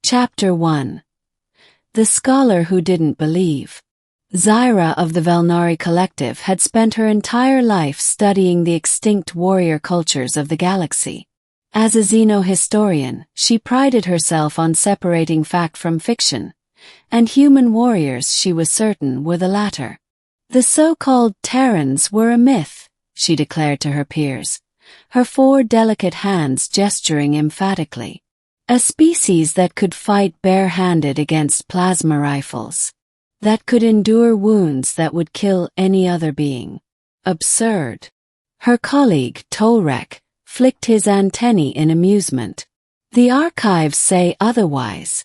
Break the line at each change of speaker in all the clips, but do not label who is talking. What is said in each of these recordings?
Chapter 1. The Scholar Who Didn't Believe. Zyra of the Velnari Collective had spent her entire life studying the extinct warrior cultures of the galaxy. As a xenohistorian, she prided herself on separating fact from fiction, and human warriors, she was certain, were the latter. The so-called Terrans were a myth, she declared to her peers, her 4 delicate hands gesturing emphatically. A species that could fight bare-handed against plasma rifles. That could endure wounds that would kill any other being. Absurd. Her colleague, Tolrek, flicked his antennae in amusement. The archives say otherwise.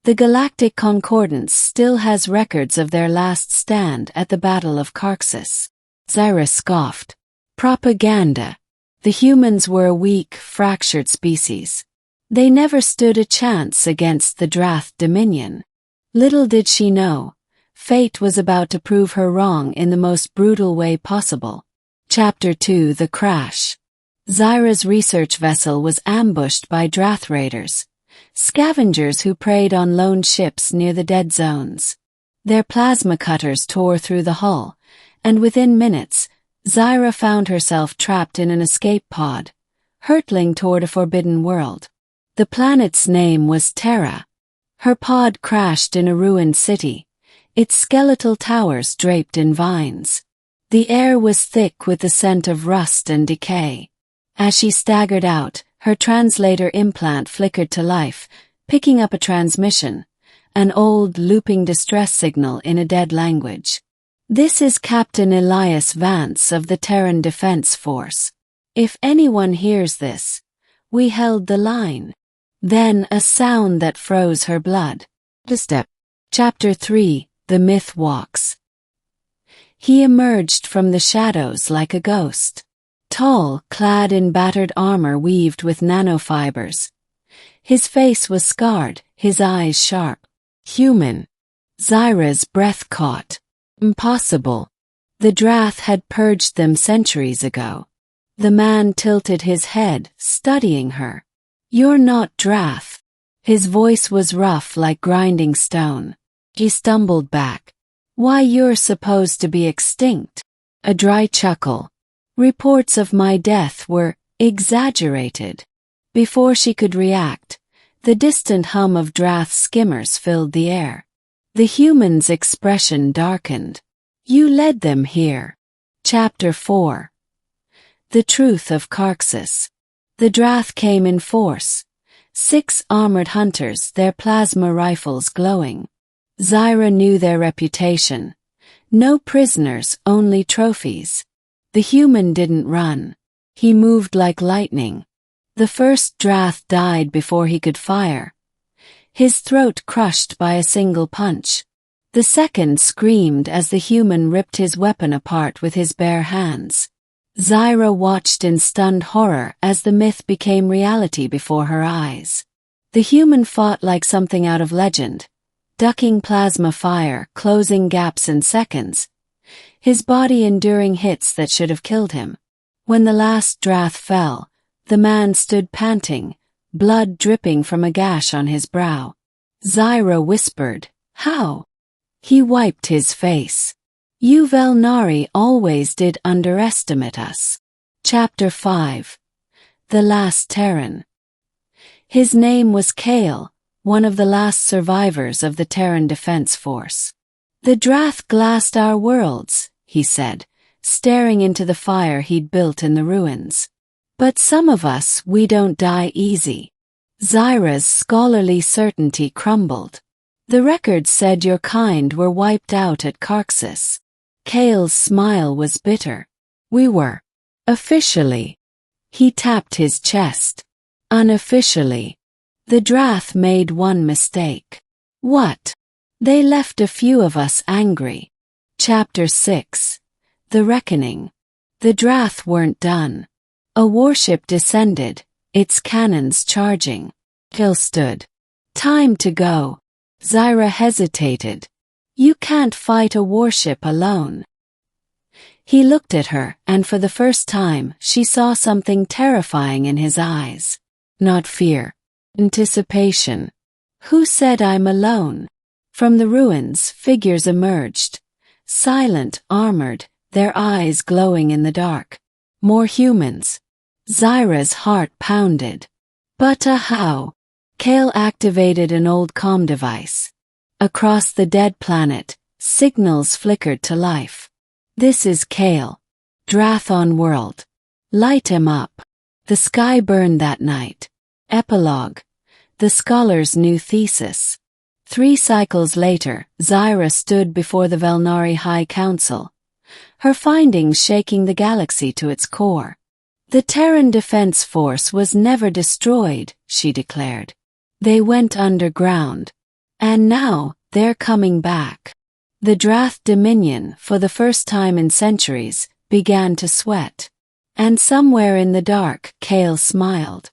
The Galactic Concordance still has records of their last stand at the Battle of Kharxis. Zyra scoffed. Propaganda. The humans were a weak, fractured species. They never stood a chance against the Drath Dominion. Little did she know, fate was about to prove her wrong in the most brutal way possible. Chapter 2. The Crash. Zyra's research vessel was ambushed by Drath raiders, scavengers who preyed on lone ships near the dead zones. Their plasma cutters tore through the hull, and within minutes, Zyra found herself trapped in an escape pod, hurtling toward a forbidden world. The planet's name was Terra. Her pod crashed in a ruined city, its skeletal towers draped in vines. The air was thick with the scent of rust and decay. As she staggered out, her translator implant flickered to life, picking up a transmission, an old, looping distress signal in a dead language. "This is Captain Elias Vance of the Terran Defense Force. If anyone hears this, we held the line." Then a sound that froze her blood. The step. Chapter 3. The Myth Walks. He emerged from the shadows like a ghost. Tall, clad in battered armor weaved with nanofibers. His face was scarred, his eyes sharp. Human. Zyra's breath caught. Impossible. The Drath had purged them centuries ago. The man tilted his head, studying her. "You're not Drath." His voice was rough like grinding stone. He stumbled back. "Why, you're supposed to be extinct." A dry chuckle. "Reports of my death were exaggerated." Before she could react, the distant hum of Drath skimmers filled the air. The human's expression darkened. "You led them here." Chapter 4. The Truth of Kharxis. The Drath came in force. 6 armored hunters, their plasma rifles glowing. Zyra knew their reputation. No prisoners, only trophies. The human didn't run. He moved like lightning. The first Drath died before he could fire, his throat crushed by a single punch. The second screamed as the human ripped his weapon apart with his bare hands. Zyra watched in stunned horror as the myth became reality before her eyes. The human fought like something out of legend, ducking plasma fire, closing gaps in seconds, his body enduring hits that should have killed him. When the last Drath fell, the man stood panting, blood dripping from a gash on his brow. Zyra whispered, "How?" He wiped his face. "You Velnari always did underestimate us." Chapter 5. The Last Terran. His name was Kael, one of the last survivors of the Terran Defense Force. "The Drath glassed our worlds," he said, staring into the fire he'd built in the ruins. "But some of us, we don't die easy." Zyra's scholarly certainty crumbled. "The records said your kind were wiped out at Kharxis." Kael's smile was bitter. "We were. Officially." He tapped his chest. "Unofficially. The Drath made one mistake." "What?" "They left a few of us angry." Chapter 6. The Reckoning. The Drath weren't done. A warship descended, its cannons charging. Kael stood. "Time to go." Zyra hesitated. "You can't fight a warship alone." He looked at her, and for the first time, she saw something terrifying in his eyes. Not fear. Anticipation. Who said I'm alone? From the ruins, figures emerged. Silent, armored, their eyes glowing in the dark. More humans. Zyra's heart pounded. But how? Kael activated an old comm device. Across the dead planet, signals flickered to life. This is Kael. Drath on world. Light him up. The sky burned that night. Epilogue. The scholar's new thesis. 3 cycles later, Zyra stood before the Velnari High Council, her findings shaking the galaxy to its core. The Terran Defense Force was never destroyed, she declared. They went underground. And now, they're coming back. The Drath Dominion, for the first time in centuries, began to sweat. And somewhere in the dark, Kael smiled.